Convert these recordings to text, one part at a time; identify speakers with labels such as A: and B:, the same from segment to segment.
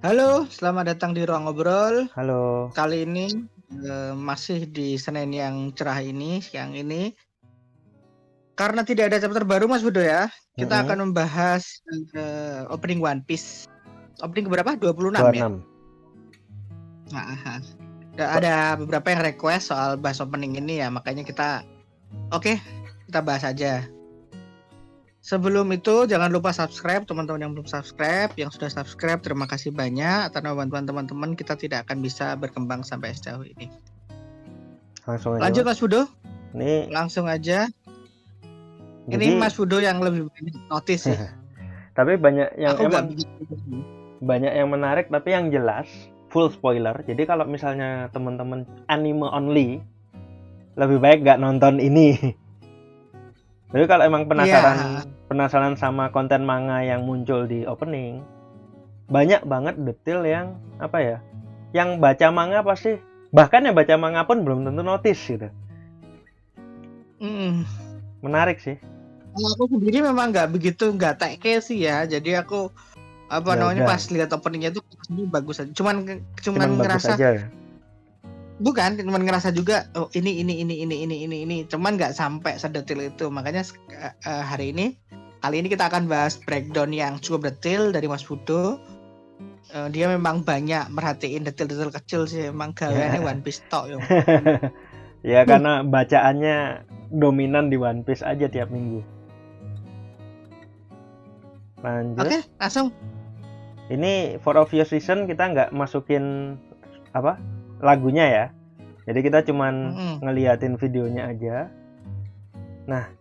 A: Halo, selamat datang di Ruang Ngobrol.
B: Halo.
A: Kali ini masih di Senin yang cerah ini, siang ini. Karena tidak ada chapter baru, Mas Budo ya. Kita akan membahas opening One Piece. Opening berapa? 26 ya?
B: 26.
A: Nah, ada beberapa yang request soal bahas opening ini ya, makanya kita kita bahas aja. Sebelum itu jangan lupa subscribe teman-teman yang belum subscribe. Yang sudah subscribe terima kasih banyak. Tanpa bantuan teman-teman kita tidak akan bisa berkembang sampai sejauh ini.
B: Langsung aja.
A: Lanjut Mas Budo.
B: Ini
A: langsung aja.
B: jadi,
A: ini Mas Budo yang lebih banyak notice sih.
B: Tapi banyak yang
A: Aku
B: emang banyak yang menarik tapi yang jelas full spoiler. Jadi kalau misalnya teman-teman anime only, lebih baik nggak nonton ini. Jadi kalau emang penasaran sama konten manga yang muncul di opening, banyak banget detail yang apa ya? Yang baca manga pasti, bahkan yang baca manga pun belum tentu notice gitu. Menarik sih.
A: Aku sendiri memang nggak teke sih ya. Jadi aku pas lihat openingnya itu bagus aja. Cuman ngerasa
B: aja.
A: Bukan, cuman ngerasa juga ini. Cuman nggak sampai sedetil itu. Makanya kali ini kita akan bahas breakdown yang cukup detail dari Mas Budo. Dia memang banyak merhatiin detail-detail kecil sih. Emang gaweannya One Piece tok yo.
B: Ya karena bacaannya dominan di One Piece aja tiap minggu. Lanjut.
A: Oke, langsung.
B: Ini for obvious reason kita nggak masukin lagunya ya. Jadi kita cuman ngeliatin videonya aja. Nah,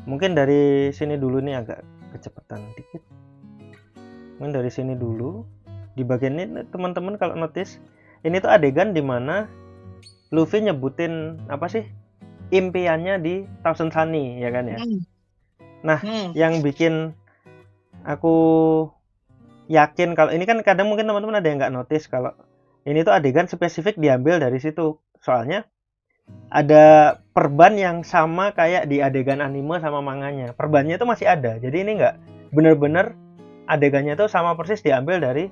B: mungkin dari sini dulu nih agak kecepatan dikit. Mungkin dari sini dulu. Di bagian ini teman-teman kalau notice, ini tuh adegan dimana Luffy nyebutin impiannya di Thousand Sunny ya kan ya. Nah, yang bikin aku yakin kalau ini kan kadang mungkin teman-teman ada yang nggak notice kalau ini tuh adegan spesifik diambil dari situ. Soalnya ada perban yang sama kayak di adegan anime sama manganya. Perbannya itu masih ada. Jadi ini nggak bener-bener adegannya tuh sama persis diambil dari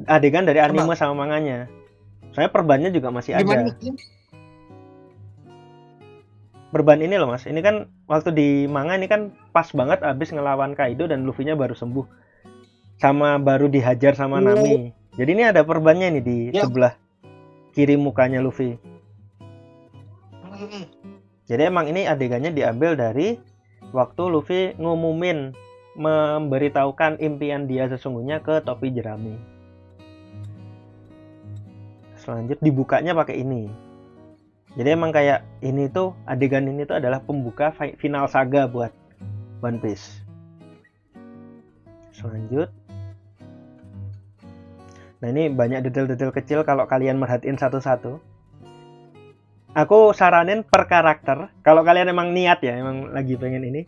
B: adegan dari anime sama manganya. Soalnya perbannya juga masih ada. Perban ini loh Mas, ini kan waktu di manga ini kan pas banget abis ngelawan Kaido dan Luffy-nya baru sembuh. Sama baru dihajar sama Nami. Jadi ini ada perbannya nih di sebelah kiri mukanya Luffy. Jadi emang ini adegannya diambil dari waktu Luffy ngumumin memberitahukan impian dia sesungguhnya ke topi jerami. Selanjutnya dibukanya pakai ini. Jadi emang kayak ini tuh adegan ini tuh adalah pembuka final saga buat One Piece. Selanjut. Nah ini banyak detail-detail kecil kalau kalian merhatiin satu-satu. Aku saranin per karakter. Kalau kalian emang niat ya, emang lagi pengen ini.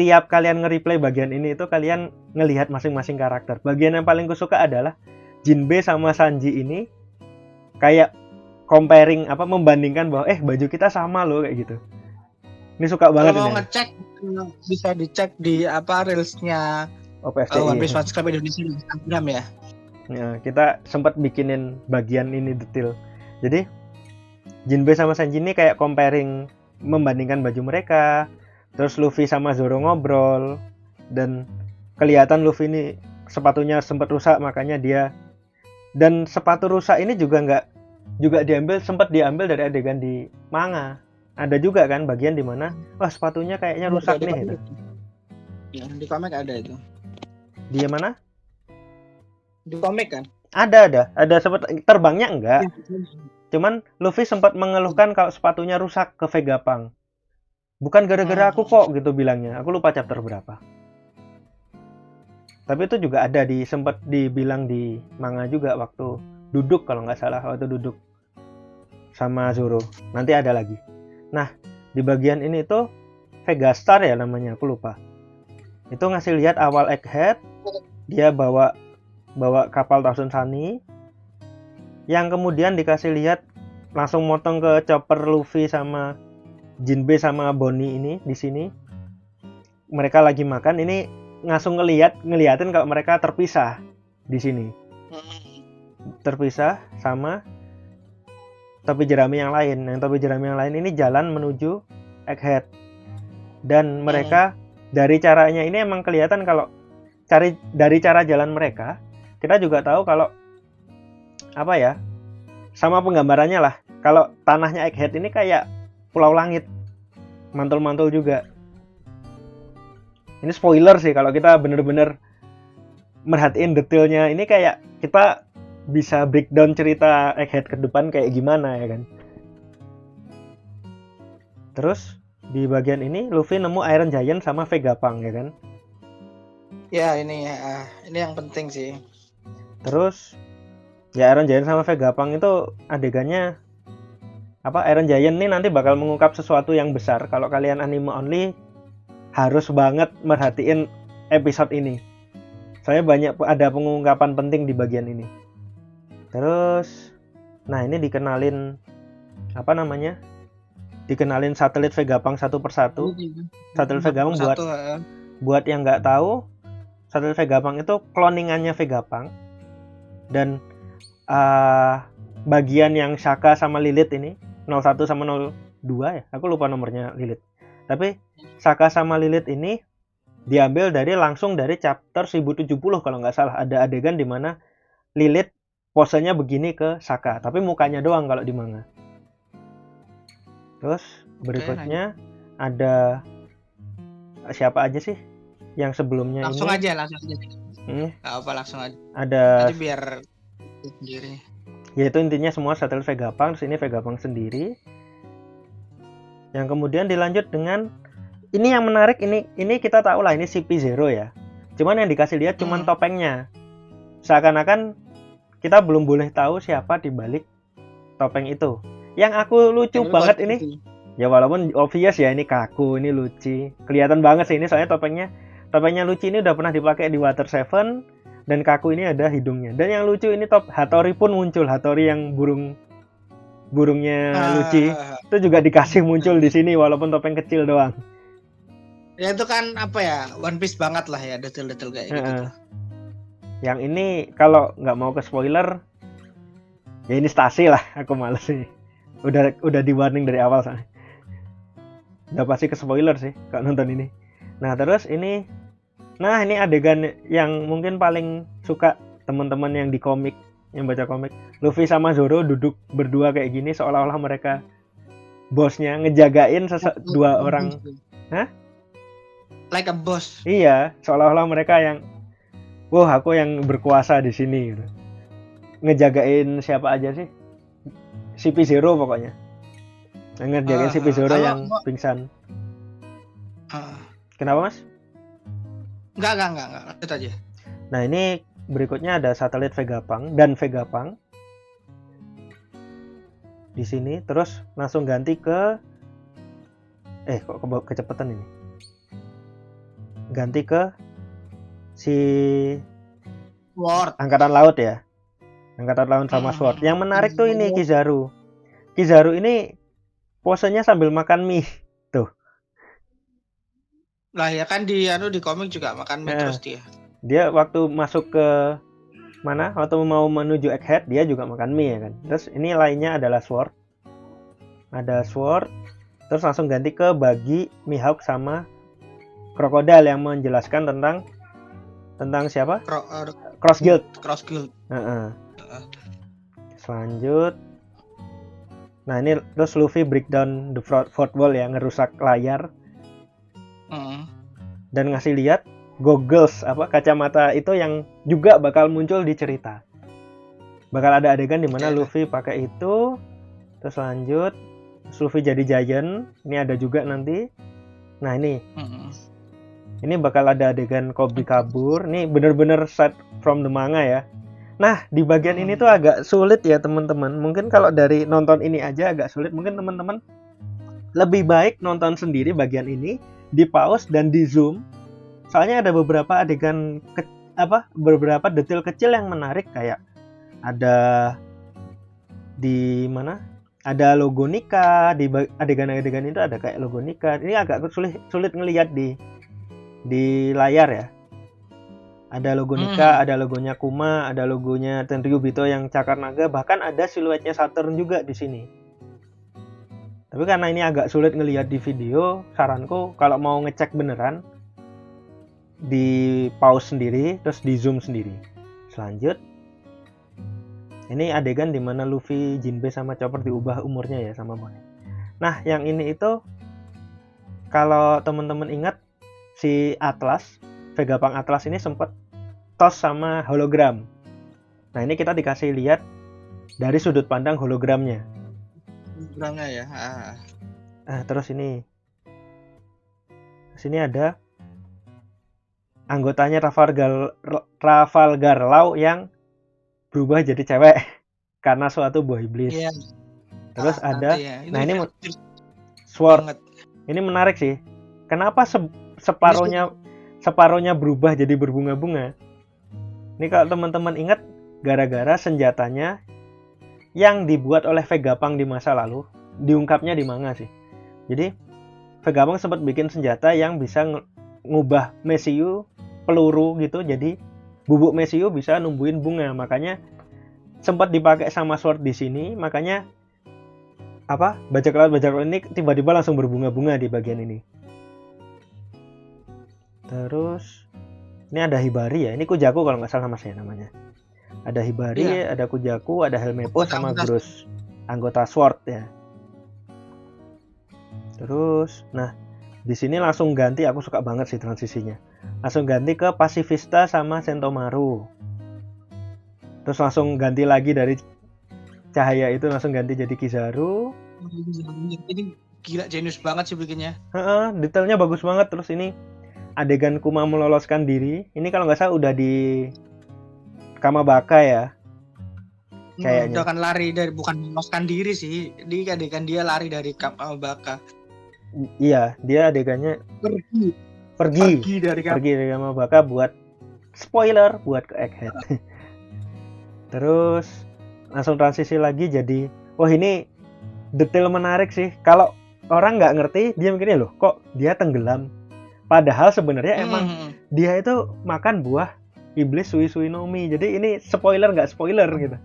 B: Tiap kalian nge-replay bagian ini itu kalian ngelihat masing-masing karakter. Bagian yang paling kusuka adalah Jinbe sama Sanji ini kayak comparing membandingkan bahwa baju kita sama loh kayak gitu. Ini suka banget ini.
A: Kalau mau ngecek bisa dicek di reelsnya One Piece Fans Club Indonesia di Instagram ya.
B: Ya, kita sempat bikinin bagian ini detail. Jadi Jinbe sama Sanji ini kayak comparing, membandingkan baju mereka. Terus Luffy sama Zoro ngobrol dan kelihatan Luffy ini sepatunya sempat rusak makanya dia, dan sepatu rusak ini juga sempat diambil dari adegan di manga. Ada juga kan bagian di mana sepatunya kayaknya rusak nih gitu.
A: Ya, di komik ada itu.
B: Di mana?
A: Di komik kan?
B: Ada sempat terbangnya enggak. Cuman Luffy sempat mengeluhkan kalau sepatunya rusak ke Vegapunk. Bukan gara-gara aku kok gitu bilangnya. Aku lupa chapter berapa. Tapi itu juga ada sempat dibilang di manga juga waktu duduk kalau nggak salah, waktu duduk sama Zoro. Nanti ada lagi. Nah, di bagian ini tuh Vegastar ya namanya, aku lupa. Itu ngasih lihat awal Egghead, dia bawa kapal Thousand Sunny, yang kemudian dikasih lihat langsung motong ke chopper Luffy sama Jinbe sama Bonnie ini di sini. Mereka lagi makan, ini langsung ngeliatin kalau mereka terpisah di sini. Terpisah sama topi jerami yang lain. Yang topi jerami yang lain ini jalan menuju Egghead. Dan mereka dari caranya ini emang kelihatan kalau dari cara jalan mereka, kita juga tahu kalau apa ya? Sama penggambarannya lah. Kalau tanahnya Egghead ini kayak pulau langit. Mantul-mantul juga. Ini spoiler sih kalau kita bener-bener merhatiin detailnya. Ini kayak kita bisa breakdown cerita Egghead ke depan kayak gimana ya kan. Terus di bagian ini Luffy nemu Iron Giant sama Vegapunk ya kan.
A: Ya ini yang penting sih.
B: Terus ya Iron Giant sama Vegapunk itu adegannya apa, Iron Giant ini nanti bakal mengungkap sesuatu yang besar. Kalau kalian anime only harus banget merhatiin episode ini. Soalnya ada pengungkapan penting di bagian ini. Terus nah ini dikenalin apa namanya? Dikenalin satelit Vegapunk satu persatu. Satelit Vegapunk buat yang nggak tahu, satelit Vegapunk itu cloningannya Vegapunk. Dan bagian yang Shaka sama Lilith ini 01 sama 02 ya, aku lupa nomornya Lilith. Tapi Shaka sama Lilith ini diambil langsung dari chapter 1070 kalau nggak salah. Ada adegan di mana Lilith posenya begini ke Shaka, tapi mukanya doang kalau di manga. Terus berikutnya ada siapa aja sih yang sebelumnya
A: langsung
B: ini?
A: aja. Nggak apa, langsung aja.
B: Ada
A: nanti biar sendiri.
B: Yaitu intinya semua satelit Vegapunk. Terus ini Vegapunk sendiri. Yang kemudian dilanjut dengan ini yang menarik, ini kita tahu lah ini CP0 ya. Cuman yang dikasih lihat cuman topengnya. Seakan-akan kita belum boleh tahu siapa di balik topeng itu. Yang aku lucu banget ini. Ya walaupun obvious ya, ini Kaku, ini Lucci. Kelihatan banget sih ini soalnya topengnya Lucci ini udah pernah dipakai di Water 7 dan Kaku ini ada hidungnya. Dan yang lucu ini Hattori pun muncul. Hattori yang burungnya Lucci itu juga dikasih muncul di sini walaupun topeng kecil doang.
A: Ya itu kan apa ya, One Piece banget lah ya, detail-detail kayak gitu.
B: Yang ini kalau nggak mau ke spoiler, ya ini Stasi lah, aku males sih. Udah di warning dari awal soalnya. Udah pasti ke spoiler sih kalau nonton ini. Nah terus ini adegan yang mungkin paling suka teman-teman yang di komik, yang baca komik. Luffy sama Zoro duduk berdua kayak gini seolah-olah mereka bosnya, ngejagain dua orang. Hah?
A: Like a boss.
B: Iya, seolah-olah mereka yang aku yang berkuasa di sini gitu. Ngejagain siapa aja sih? CP0 pokoknya. Ngejagain CP0 yang pingsan. Kenapa, Mas?
A: Enggak, lanjut aja.
B: Nah, ini berikutnya ada satelit Vegapunk dan Vegapunk. Di sini terus langsung ganti ke kok kecepatan ini. Ganti ke si
A: Sword.
B: Angkatan Laut ya. Angkatan Laut sama Sword. Yang menarik tuh ini Kizaru. Kizaru ini posenya sambil makan mie. Tuh.
A: Lah ya kan di komik juga makan mie terus dia.
B: Dia waktu masuk ke mana? Waktu mau menuju Egghead dia juga makan mie ya kan. Terus ini lainnya adalah Sword. Ada Sword. Terus langsung ganti ke Buggy, Mihawk sama Crocodile yang menjelaskan tentang siapa? Cross Guild. Selanjut. Nah ini terus Luffy breakdown the fourth wall ya, ngerusak layar. Dan ngasih lihat goggles kacamata itu yang juga bakal muncul di cerita. Bakal ada adegan di mana Luffy pakai itu. Terus lanjut, Luffy jadi Giant. Ini ada juga nanti. Nah ini. Ini bakal ada adegan Kobe kabur. Ini bener-bener set from the manga ya. Nah, di bagian ini tuh agak sulit ya teman-teman. Mungkin kalau dari nonton ini aja agak sulit. Mungkin teman-teman lebih baik nonton sendiri bagian ini, di pause dan di zoom. Soalnya ada beberapa adegan beberapa detail kecil yang menarik, kayak ada di mana? Ada logo nikah di adegan-adegan itu, ada kayak logo nikah. Ini agak sulit ngelihat di layar ya. Ada logo Nika, ada logonya Kuma, ada logonya Tenryubito yang cakar naga, bahkan ada siluetnya Saturn juga di sini. Tapi karena ini agak sulit ngelihat di video, saranku kalau mau ngecek beneran, di pause sendiri, terus di zoom sendiri. Selanjut, ini adegan dimana Luffy, Jinbe, sama Chopper diubah umurnya ya sama Bonnie. Nah, yang ini itu, kalau teman-teman ingat, si Atlas, Vegapunk Atlas ini sempat tos sama hologram. Nah, ini kita dikasih lihat dari sudut pandang hologramnya.
A: Hologramnya ya.
B: Terus ini. Sini ada anggotanya Trafalgar Law yang berubah jadi cewek karena suatu buah iblis.
A: Yeah.
B: Terus ada, nah ini Sword. Banget. Ini menarik sih. Kenapa separuhnya berubah jadi berbunga-bunga? Ini kalau teman-teman ingat, gara-gara senjatanya yang dibuat oleh Vegapunk di masa lalu diungkapnya di manga sih. Jadi Vegapunk sempat bikin senjata yang bisa ngubah Messiu peluru gitu, jadi bubuk Messiu bisa numbuhin bunga. Makanya sempat dipakai sama Sword di sini. Makanya bajak laut ini tiba-tiba langsung berbunga-bunga di bagian ini. Terus ini ada Hibari ya. Ini Kujaku kalau nggak salah nama saya namanya. Ada Hibari, yeah. Ada Kujaku, ada Helmeppo sama Gross, anggota Sword ya. Terus, nah di sini langsung ganti. Aku suka banget sih transisinya. Langsung ganti ke Pacifista sama Sentomaru. Terus langsung ganti lagi dari cahaya itu langsung ganti jadi Kizaru.
A: Ini gila, jenius banget sih bikinnya.
B: Detailnya bagus banget. Terus ini adegan Kuma meloloskan diri. Ini kalau nggak salah udah di Kamabaka ya. Kayaknya.
A: Udah kan lari dari, bukan meloloskan diri sih. Di adegan dia lari dari Kamabaka.
B: Iya, dia adegannya pergi dari Kamabaka buat spoiler buat ke Egghead. Terus langsung transisi lagi jadi, wah ini detail menarik sih. Kalau orang nggak ngerti, dia mikirnya loh kok dia tenggelam. Padahal sebenarnya emang dia itu makan buah iblis Sui no Mi. Jadi ini spoiler nggak spoiler gitu.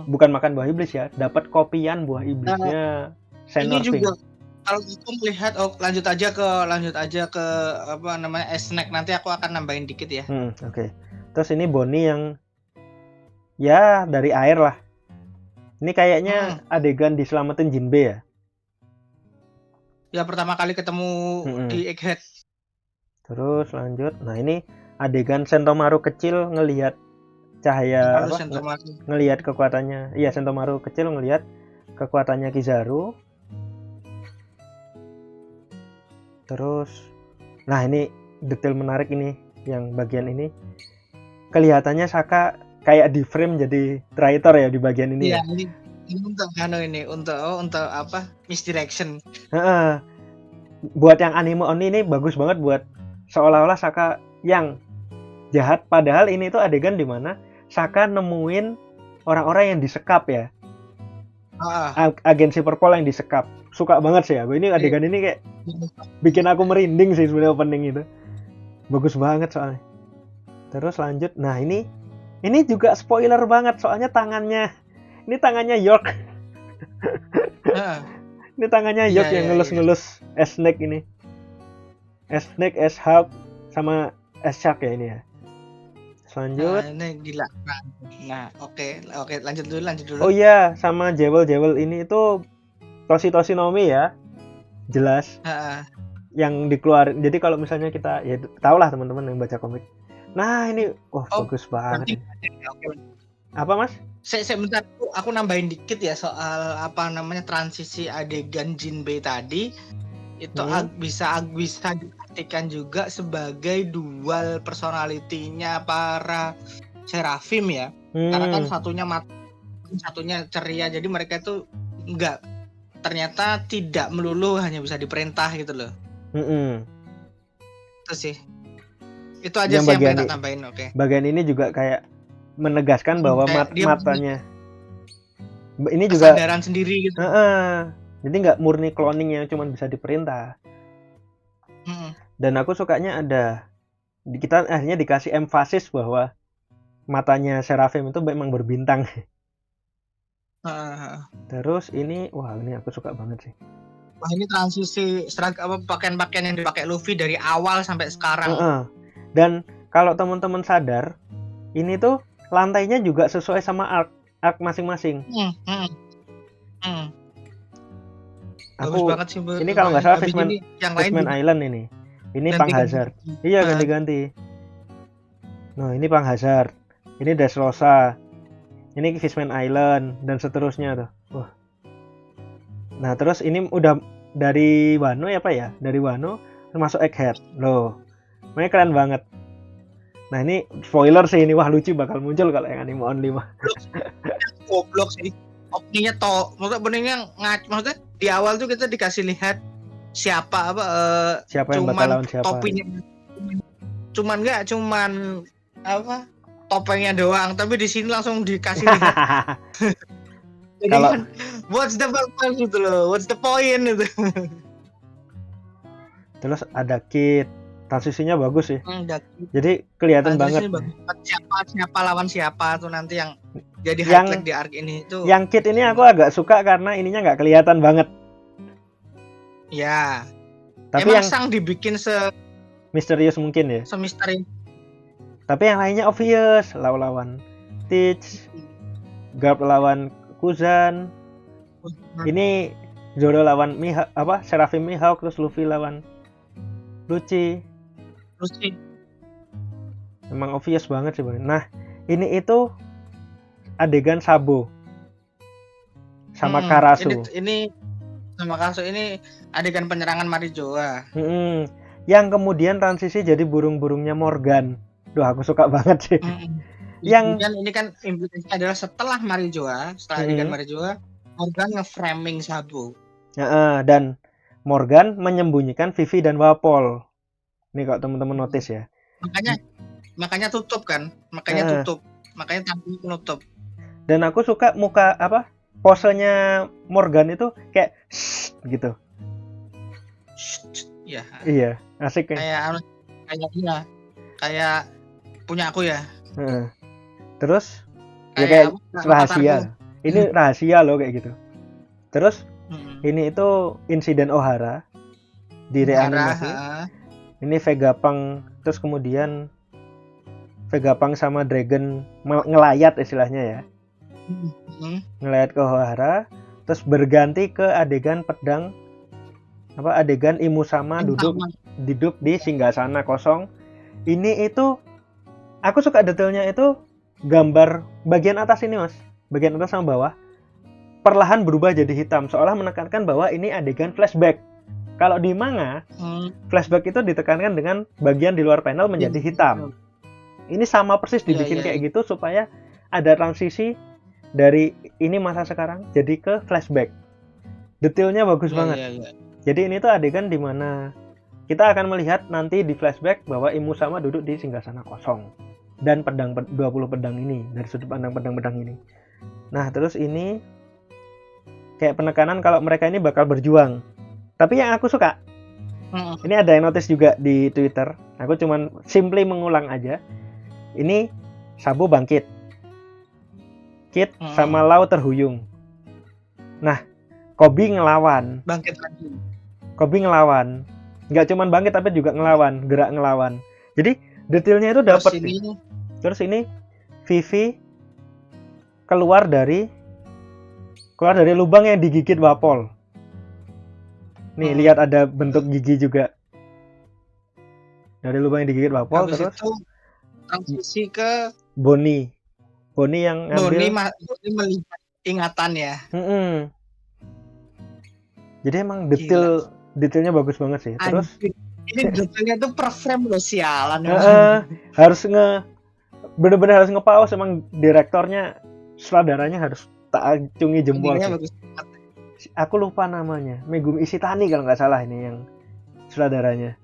B: Bukan makan buah iblis ya, dapat kopian buah iblisnya.
A: Ini juga kalau gitu melihat, lanjut aja ke snack, nanti aku akan nambahin dikit ya.
B: Oke. Terus ini Bonnie yang ya dari air lah. Ini kayaknya adegan diselamatin Jinbe ya.
A: Ya pertama kali ketemu di Egghead.
B: Terus lanjut. Nah ini adegan Sentomaru kecil ngelihat cahaya ngelihat kekuatannya. Iya, Sentomaru kecil ngelihat kekuatannya Kizaru. Terus nah ini detail menarik ini yang bagian ini. Kelihatannya Saka kayak di frame jadi traitor ya di bagian ini.
A: Iya, ya. Ini untuk misdirection.
B: Buat yang anime only ini bagus banget, buat seolah-olah Saka yang jahat, padahal ini tuh adegan di mana Saka nemuin orang-orang yang disekap ya. Agensi Purple yang disekap. Suka banget sih aku. Ini adegan ini kayak bikin aku merinding sih sebenarnya opening itu. Bagus banget soalnya. Terus lanjut. Nah, ini juga spoiler banget soalnya tangannya York. Ini tangannya York yang ngelus-ngelus S-Snake ini. S-Snake, S-Hawk sama S-Shark ya ini ya. Lanjut.
A: Ini gila. Nah, oke, lanjut dulu.
B: Oh iya, sama Jewel ini itu Toshi no Mi ya. Jelas. Yang dikeluarin. Jadi kalau misalnya kita ya tahulah teman-teman yang baca komik. Nah, ini bagus banget. Apa, Mas?
A: Saya bentar, aku nambahin dikit ya soal transisi adegan Jinbe tadi. Itu bisa diartikan juga sebagai dual personality-nya para Seraphim ya. Karena kan satunya ceria, jadi mereka itu ternyata tidak melulu hanya bisa diperintah gitu loh. Itu sih. Itu aja sih yang pengen tak tambahin. Oke.
B: Bagian ini juga kayak menegaskan bahwa matanya ini juga
A: kesadaran sendiri gitu.
B: Jadi nggak murni cloning yang cuma bisa diperintah. Dan aku sukanya ada kita akhirnya dikasih emphasis bahwa matanya Seraphim itu memang berbintang. Terus ini, wah ini aku suka banget sih.
A: Wah, ini transisi pakaian-pakaian yang dipakai Luffy dari awal sampai sekarang.
B: Dan kalau teman-teman sadar, ini tuh lantainya juga sesuai sama arc masing-masing.
A: Bagus banget sih.
B: Ini kalau nggak salah Fishman Island ini. Ini Panghazard. Iya, ganti-ganti. Nah, ini Panghazard. Ini Dressrosa. Ini Fishman Island dan seterusnya tuh. Wah. Nah, terus ini udah dari Wano ya Pak ya? Dari Wano termasuk Egghead. Loh. Ini keren banget. Nah, ini spoiler sih ini. Wah, lucu bakal muncul kalau yang anime only mah.
A: Goblok sih. Openingnya maksudnya di awal tuh kita dikasih lihat siapa
B: yang bakal lawan siapa.
A: Topinya cuman topengnya doang, tapi di sini langsung dikasih lihat. Jadi kalau kan, what's the purpose gitu loh, what's the point gitu. Terus ada Kid, transisinya bagus sih. Jadi kelihatan banget siapa lawan siapa tuh nanti yang jadi highlight di arc ini tuh. Yang Kid ini aku agak suka karena ininya nggak kelihatan banget. Ya. Tapi emang yang sang dibikin misterius mungkin ya. Semisteri. Tapi yang lainnya obvious, lawan Teach, Garp lawan Kuzan. Ini Zoro lawan Seraphim Mihawk, terus Luffy lawan Lucci. Emang obvious banget sih, Bang. Nah, ini itu adegan Sabo sama Karasu. Ini sama Karasu ini adegan penyerangan Marijoa. Yang kemudian transisi jadi burung-burungnya Morgan. Duh, aku suka banget sih. Ini kan implikasinya adalah setelah adegan Marijoa, Morgan nge-framing Sabo. Dan Morgan menyembunyikan Vivi dan Wapol. Ini kalau teman-teman notice ya. Makanya tutup kan? Makanya tampil penutup. Dan aku suka posenya Morgan itu kayak gitu. Iya, asik kan? Kayak punya aku ya. Terus kayak rahasia. Ini rahasia loh kayak gitu. Terus ini itu insiden Ohara di reanimasi. Ini Vegapunk, terus kemudian Vegapunk sama Dragon ngelayat istilahnya ya. Ngelayat ke Ohara, terus berganti ke adegan pedang adegan Imusama duduk di singgasana kosong. Ini itu aku suka detailnya itu gambar bagian atas ini, Mas. Bagian atas sama bawah perlahan berubah jadi hitam, seolah menekankan bahwa ini adegan flashback. Kalau di manga, flashback itu ditekankan dengan bagian di luar panel menjadi hitam. Ini sama persis dibikin kayak gitu supaya ada transisi dari ini masa sekarang jadi ke flashback. Detailnya bagus banget. Jadi ini tuh adegan di mana kita akan melihat nanti di flashback bahwa Imusama duduk di singgasana kosong dan 20 pedang ini dari sudut pandang pedang-pedang ini. Nah, terus ini kayak penekanan kalau mereka ini bakal berjuang. Tapi yang aku suka, ini ada yang notice juga di Twitter. Aku cuman simply mengulang aja. Ini Sabo bangkit, Kid sama Lau terhuyung. Nah, Koby ngelawan. Bangkit lagi. Koby ngelawan. Nggak cuman bangkit tapi juga ngelawan, gerak ngelawan. Jadi detailnya itu dapat. Terus ini Vivi keluar dari lubang yang digigit Wapol. Nih, lihat ada bentuk gigi juga. Dari lubang yang digigit Wapol. Terus itu transisi ke Bonnie yang ngambil. Bonnie melihat ingatan ya. Jadi emang detailnya bagus banget sih. Terus ini detailnya tuh per frame loh, sialan. Harus bener-bener harus nge-pause, emang direktornya, sutradaranya harus tak acungi jempol. Aku lupa namanya, Megumi Ishitani kalau nggak salah ini yang sutradaranya.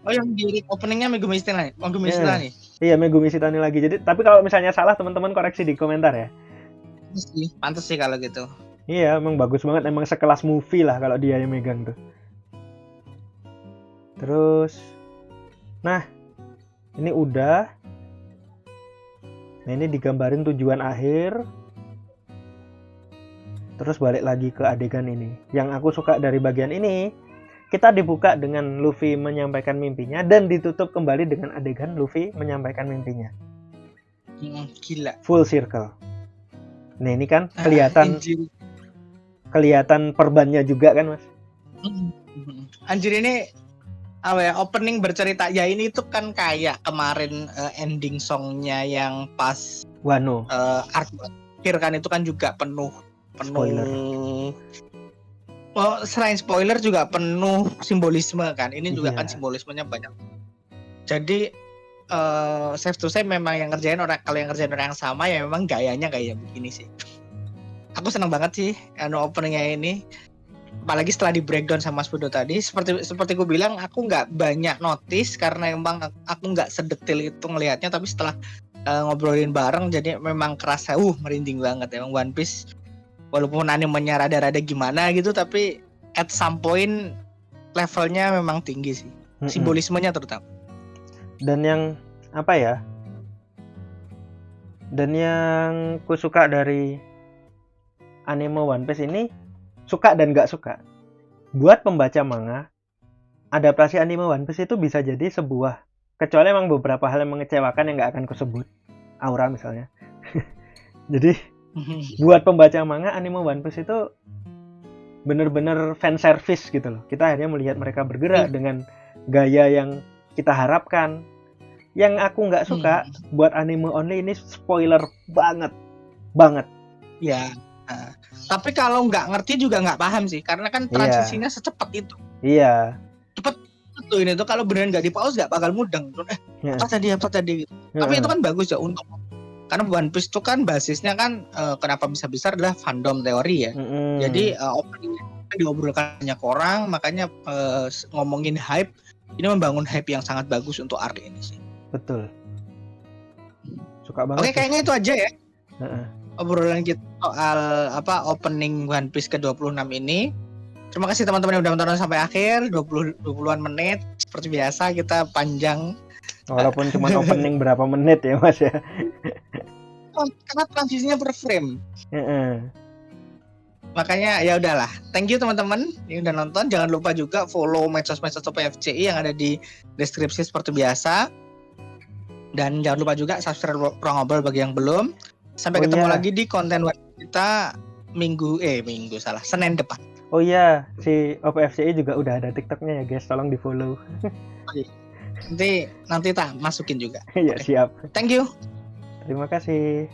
A: Oh, yang di openingnya Megumi Ishitani. Iya, Megumi Ishitani lagi. Jadi tapi kalau misalnya salah teman-teman koreksi di komentar ya. Pantes sih kalau gitu. Iya, emang bagus banget, emang sekelas movie lah kalau dia yang megang tuh. Terus, nah
B: Ini udah. Nah, ini digambarin tujuan akhir. Terus balik lagi ke adegan ini. Yang aku suka dari bagian ini, kita dibuka dengan Luffy menyampaikan mimpinya dan ditutup kembali dengan adegan Luffy menyampaikan mimpinya.
A: Gila.
B: Full circle. Nah, ini kan kelihatan perbannya juga kan, Mas?
A: Anjir, ini opening bercerita ya ini tuh kan kayak kemarin ending songnya yang pas
B: Wano.
A: Arc akhir kan itu kan juga penuh
B: Spoiler.
A: Selain spoiler juga penuh simbolisme kan. Ini juga kan simbolismenya banyak. Jadi safe to say memang yang ngerjain orang yang sama ya memang gayanya kayak begini sih. Aku seneng banget sih openingnya ini. Apalagi setelah di breakdown sama Mas Pudo tadi, seperti gue bilang, aku nggak banyak notice karena emang aku nggak sedetil itu ngelihatnya, tapi setelah ngobrolin bareng, jadi memang kerasa merinding banget. Emang One Piece, walaupun animenya rada-rada gimana gitu, tapi at some point levelnya memang tinggi sih, simbolismenya terutama.
B: Dan yang apa ya? Dan yang ku suka dari anime One Piece ini, suka dan gak suka. Buat pembaca manga, adaptasi anime One Piece itu bisa jadi sebuah, kecuali emang beberapa hal yang mengecewakan yang gak akan kusebut, aura misalnya. Jadi buat pembaca manga, anime One Piece itu bener-bener fan service gitu loh. Kita akhirnya melihat mereka bergerak dengan gaya yang kita harapkan. Yang aku gak suka buat anime only ini spoiler banget.
A: Ya. Tapi kalau nggak ngerti juga nggak paham sih, karena kan transisinya secepat itu.
B: Iya.
A: Cepet tuh ini tuh, kalau beneran nggak di pause nggak bakal mudeng. Apa tadi gitu. Tapi itu kan bagus ya karena One Piece itu kan basisnya kan kenapa bisa besar adalah fandom teori ya. Jadi openingnya diobrolkan banyak orang, makanya ngomongin hype, ini membangun hype yang sangat bagus untuk arc ini sih.
B: Betul. Suka banget.
A: Oke, kayaknya itu aja ya. Obrolan kita soal opening One Piece ke-26 ini. Terima kasih teman-teman yang udah menonton sampai akhir, 20-an menit. Seperti biasa kita panjang.
B: Walaupun cuma opening berapa menit ya, Mas ya.
A: Karena transisinya per frame. Makanya ya udahlah. Thank you teman-teman yang udah nonton. Jangan lupa juga follow medsos-medsos FCI yang ada di deskripsi seperti biasa. Dan jangan lupa juga subscribe Ruang Ngobrol bagi yang belum. Sampai ketemu lagi di konten kita Senin depan.
B: Oh iya, si OPFCI juga udah ada TikToknya ya guys, tolong di follow.
A: Nanti tak masukin juga.
B: Iya, siap.
A: Thank you.
B: Terima kasih.